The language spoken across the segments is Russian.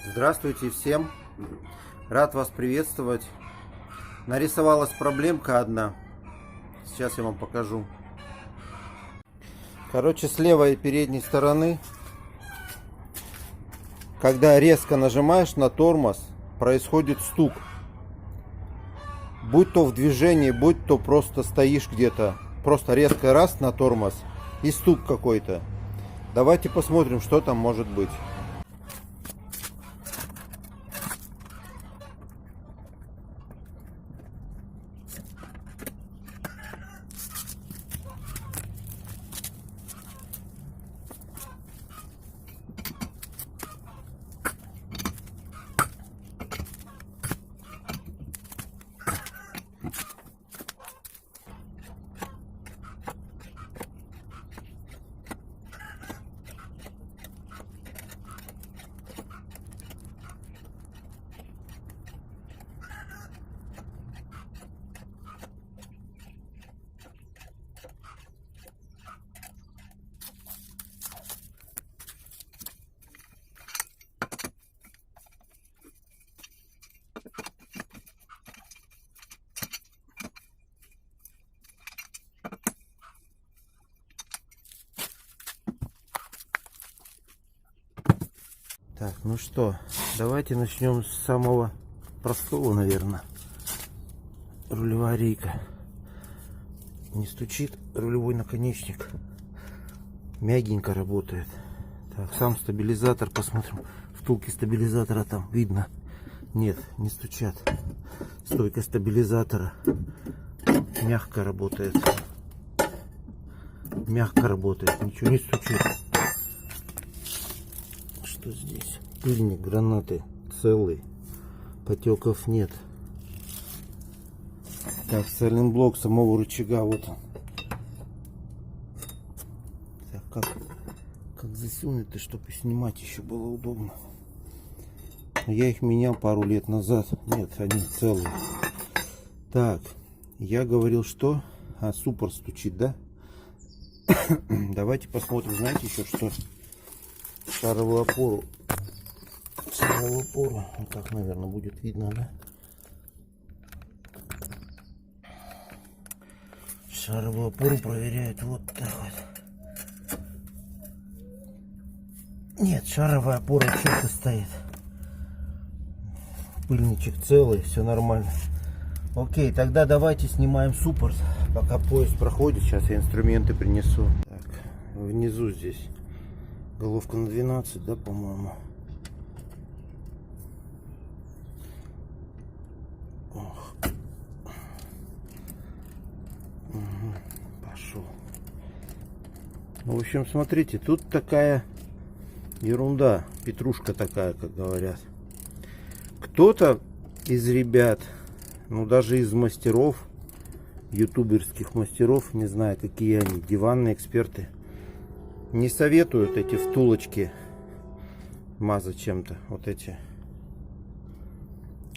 Здравствуйте всем! Рад вас приветствовать. Нарисовалась проблемка одна. Сейчас я вам покажу. Короче, с левой передней стороны, когда резко нажимаешь на тормоз, происходит стук. Будь то в движении, будь то просто стоишь где-то. Просто резко раз на тормоз и стук какой-то. Давайте посмотрим, что там может быть. Так, ну что, давайте начнем с самого простого, наверное. Рулевая рейка. Не стучит рулевой наконечник. Мягенько работает. Так, сам стабилизатор, посмотрим. Втулки стабилизатора там видно. Нет, не стучат. Стойка стабилизатора мягко работает. Мягко работает, ничего не стучит. Что здесь? Пыльник, гранаты целый, потеков нет. Так, сайлентблок самого рычага, вот он. Так, как засунуть-то, чтобы снимать еще было удобно. Я их менял пару лет назад. Нет, они целые. Так, я говорил, что суппорт стучит, да? Давайте посмотрим, знаете еще что? Шаровую опору. Шаровую опору. Вот так, наверное, будет видно, да? Шаровую опору проверяют вот так вот. Нет, шаровая опора четко стоит. Пыльничек целый, все нормально. Окей, тогда давайте снимаем суппорт, пока поезд проходит. Сейчас я инструменты принесу. Так, внизу здесь головка на 12, да, по-моему. Пошел. Ну, в общем, смотрите, тут такая ерунда, петрушка такая, как говорят. Кто-то из ребят, ну даже из мастеров, ютуберских мастеров, не знаю, какие они, диванные эксперты, не советуют эти втулочки мазать чем-то, вот эти.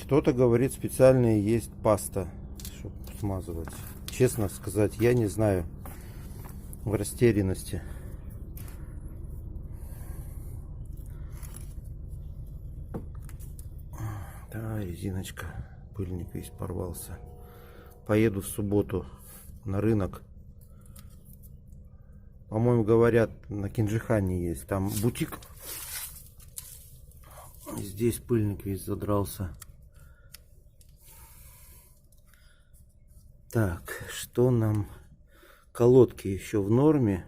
Кто-то говорит, специальная есть паста, чтобы смазывать. Честно сказать, я не знаю, в растерянности. Да, резиночка, пыльник весь порвался. Поеду в субботу на рынок. По-моему, говорят, на Кинжихане есть. Там бутик. Здесь пыльник весь задрался. Так, что нам? Колодки еще в норме.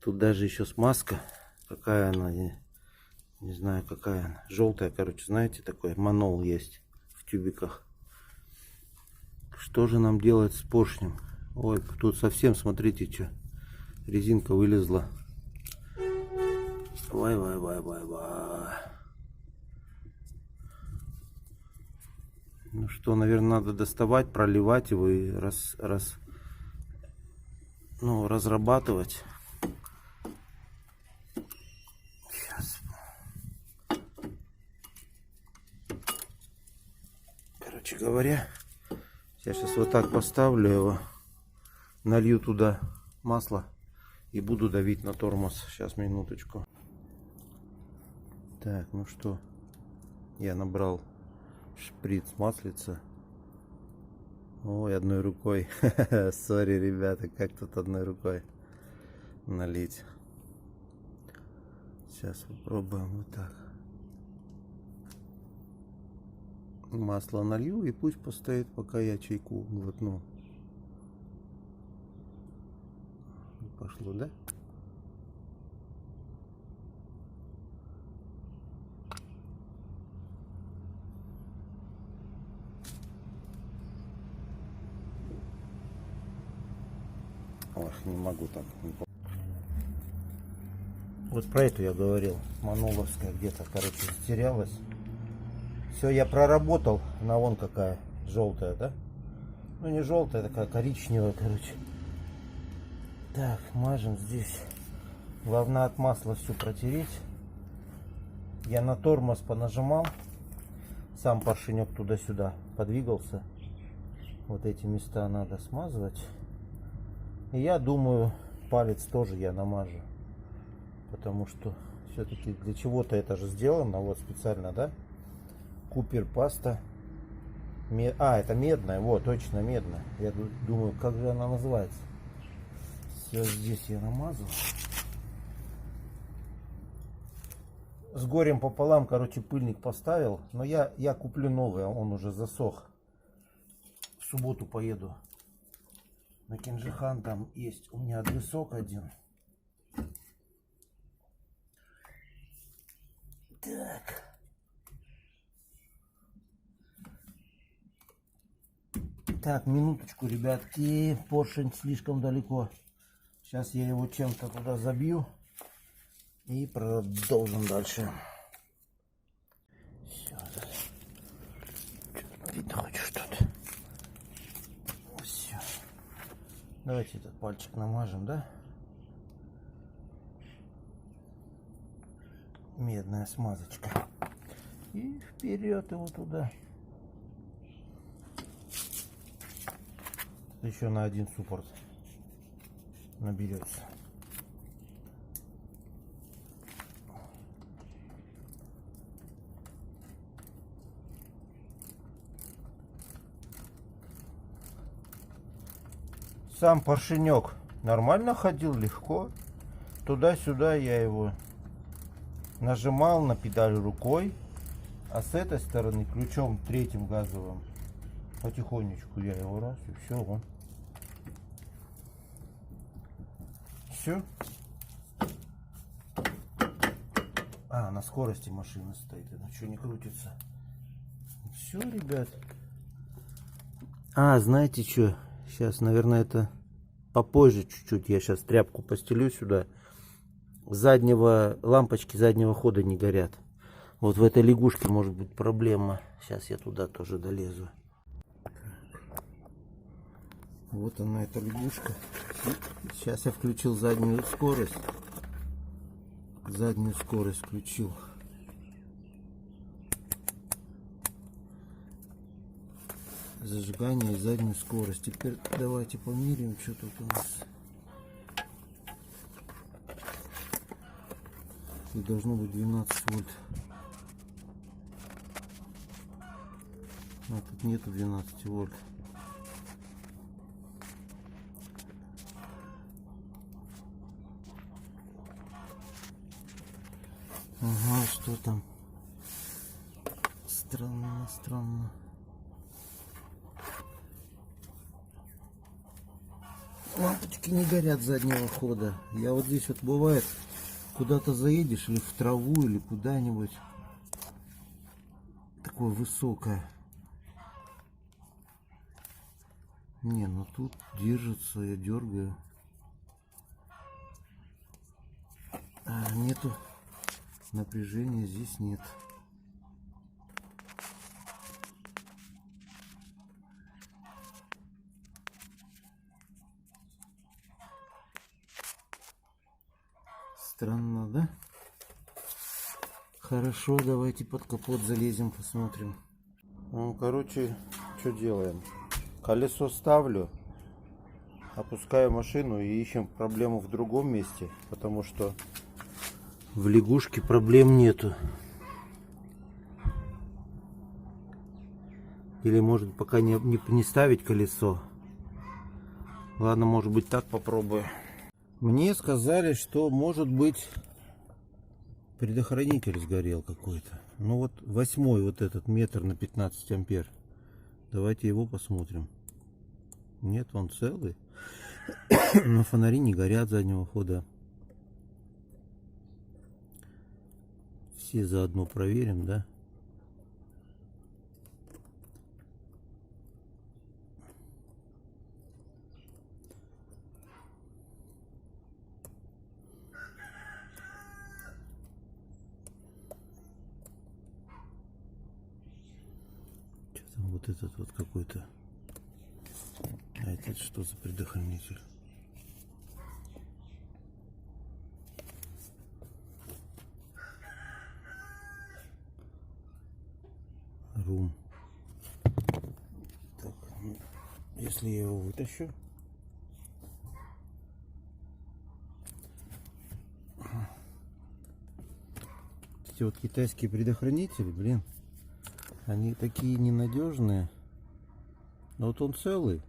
Тут даже еще смазка. Какая она? Не знаю, какая она. Желтая, короче, знаете, такой манол есть в тюбиках. Что же нам делать с поршнем? Ой, тут совсем, смотрите, что. Резинка вылезла. Вай. Ну что, наверное, надо доставать, проливать его и разрабатывать. Сейчас. Короче говоря, я сейчас вот так поставлю его, налью туда масло и буду давить на тормоз. Сейчас, минуточку. Так, ну что, я набрал шприц маслица. Ой, одной рукой. Сори, ребята, как тут одной рукой налить. Сейчас попробуем вот так. Масло налью и пусть постоит, пока я чайку глотну. Пошло, да? Ох, не могу так. Вот про эту я говорил. Мануловская где-то, короче, затерялась. Все, я проработал. Она вон какая желтая, да? Ну не желтая, такая коричневая, короче. Так, мажем здесь. Главное от масла все протереть. Я на тормоз понажимал. Сам поршенек туда-сюда подвигался. Вот эти места надо смазывать. И я думаю, палец тоже я намажу. Потому что все-таки для чего-то это же сделано. Вот специально, да? Купер паста. А, это медная. Вот, точно медная. Я думаю, как же она называется. Все здесь я намазал. С горем пополам, короче, пыльник поставил. Но я куплю новый, он уже засох. В субботу поеду на Кенжихан, там есть у меня адресок один. Так. Так, минуточку, ребятки. Поршень слишком далеко. Сейчас я его чем-то туда забью. И продолжим дальше. Все. Видно хоть что-то. Все. Давайте этот пальчик намажем, да? Медная смазочка. И вперед его туда. Еще на один суппорт наберется. Сам поршенек нормально ходил, легко. Туда-сюда я его нажимал на педаль рукой, а с этой стороны ключом третьим газовым потихонечку я его раз и все, вон. Все. А, на скорости машина стоит, она что не крутится. Все, ребят. А, знаете что? Сейчас, наверное, это попозже чуть-чуть. Я сейчас тряпку постелю сюда. Лампочки заднего хода не горят. Вот в этой лягушке может быть проблема. Сейчас я туда тоже долезу. Вот она, эта лягушка. Сейчас я включил заднюю скорость. Заднюю скорость включил. Зажигание и заднюю скорость. Теперь давайте померяем, что тут у нас. Тут должно быть 12 вольт. А тут нету 12 вольт. Ага, что там? Странно, странно. Лампочки не горят заднего хода. Я вот здесь вот бывает, куда-то заедешь или в траву, или куда-нибудь. Такое высокое. Не, ну тут держится, я дергаю. А, нету напряжения, здесь нет. Странно, да? Хорошо, давайте под капот залезем, посмотрим. Ну, короче, что делаем? Колесо ставлю, опускаю машину и ищем проблему в другом месте, потому что в лягушке проблем нету. Или может пока не ставить колесо. Ладно, может быть так попробую. Мне сказали, что может быть предохранитель сгорел какой-то. Ну вот 8-й вот этот метр на 15 ампер. Давайте его посмотрим. Нет, он целый. Но фонари не горят заднего хода. Все заодно проверим, да? Что там вот этот вот какой-то. А это что за предохранитель? Рум. Так, ну, если я его вытащу. Эти вот китайские предохранители, блин, они такие ненадежные. Но вот он целый.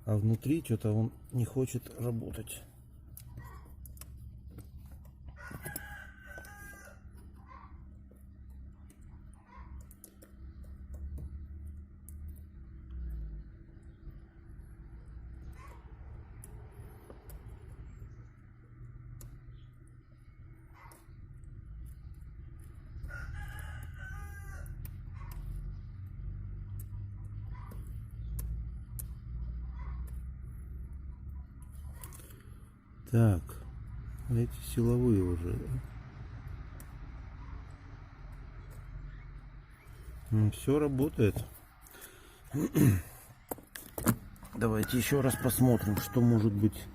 А внутри что-то он не хочет работать. Так, эти силовые уже. Все работает. Давайте еще раз посмотрим, что может быть.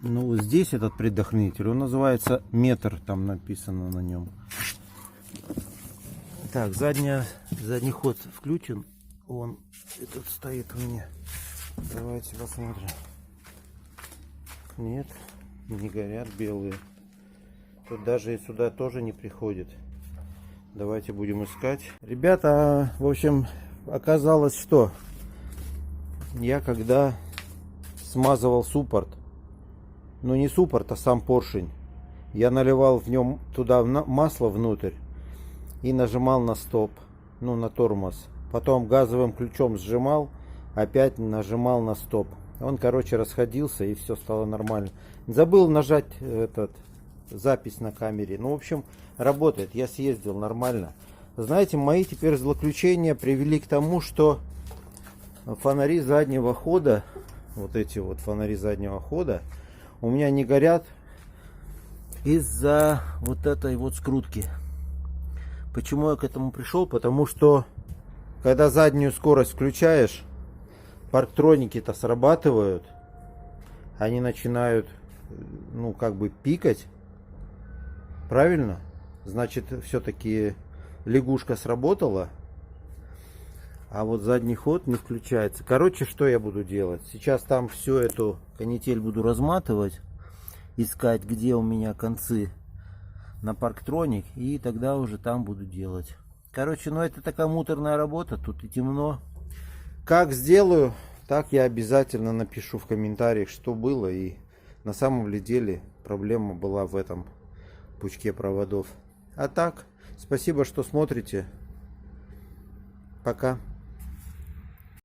Ну, вот здесь этот предохранитель, он называется метр, там написано на нем. Так, задний ход включен. Он этот стоит у меня. Давайте посмотрим. Нет, не горят белые. Тут даже и сюда тоже не приходит. Давайте будем искать. Ребята, в общем, оказалось, что я когда смазывал суппорт, ну не суппорт, а сам поршень, я наливал в нем туда масло внутрь и нажимал на стоп, ну на тормоз. Потом газовым ключом сжимал, опять нажимал на стоп. Он, короче, расходился, и все стало нормально. Забыл нажать запись на камере. Ну, в общем, работает. Я съездил нормально. Знаете, мои теперь злоключения привели к тому, что фонари заднего хода, вот эти вот фонари заднего хода, у меня не горят из-за вот этой вот скрутки. Почему я к этому пришел? Потому что, когда заднюю скорость включаешь, парктроники-то срабатывают, они начинают, ну, как бы пикать, правильно? Значит, все-таки лягушка сработала, а вот задний ход не включается. Короче, что я буду делать? Сейчас там всю эту канитель буду разматывать, искать, где у меня концы на парктроник, и тогда уже там буду делать. Короче, ну это такая муторная работа, тут и темно. Как сделаю, так я обязательно напишу в комментариях, что было. И на самом деле проблема была в этом пучке проводов. А так, спасибо, что смотрите. Пока.